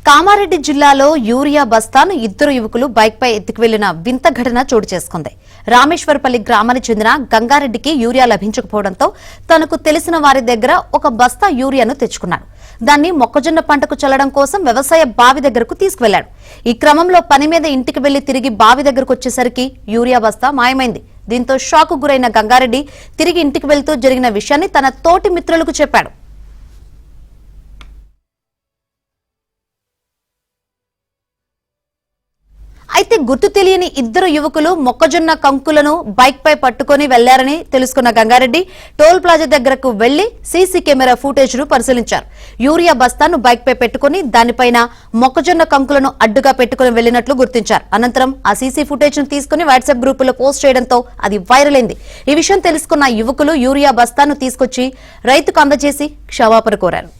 కామారెడ్డి జిల్లాలో యూరియా బస్తాను ఇద్దరు యువకులు బైక్ పై ఎత్తుకు వెళ్లిన వింత ఘటన చోటు చేసుకుంది. రామేశ్వరపల్లి గ్రామానికి చెందిన గంగారెడ్డికి యూరియా లభించకపోవడంతో తనకు తెలిసిన వారి దగ్గర ఒక బస్తా యూరియాను తెచ్చుకున్నాడు. దాన్ని మొక్కజొన్న పంటకు చల్లడం కోసం వ్యవసాయ బావి దగ్గరకు తీసుకువెళ్లాడు. ఈ క్రమంలో పని మీద ఇంటికి వెళ్లి తిరిగి బావి దగ్గరకు వచ్చేసరికి యూరియా బస్తా మాయమైంది. దీంతో షాక్ గురైన గంగారెడ్డి తిరిగి ఇంటికి వెళ్తూ జరిగిన విషయాన్ని తన తోటి మిత్రులకు చెప్పాడు. అయితే గుర్తు తెలియని ఇద్దరు యువకులు మొక్కజొన్న కంకులను బైక్ పై పట్టుకుని వెళ్లారని తెలుసుకున్న గంగారెడ్డి టోల్ ప్లాజా దగ్గరకు వెళ్లి సీసీ కెమెరా ఫుటేజ్ ను పరిశీలించారు. యూరియా బస్తాను బైక్ పై పెట్టుకుని దానిపైన మొక్కజొన్న కంకులను అడ్డుగా పెట్టుకుని వెళ్లినట్లు గుర్తించారు. అనంతరం ఆ సీసీ ఫుటేజ్ ను తీసుకుని వాట్సాప్ గ్రూపులో పోస్ట్ చేయడంతో అది వైరల్ అయింది. ఈ విషయం తెలుసుకున్న యువకులు యూరియా బస్తాను తీసుకొచ్చి రైతుకు అందజేసి క్షమాపణ కోరారు.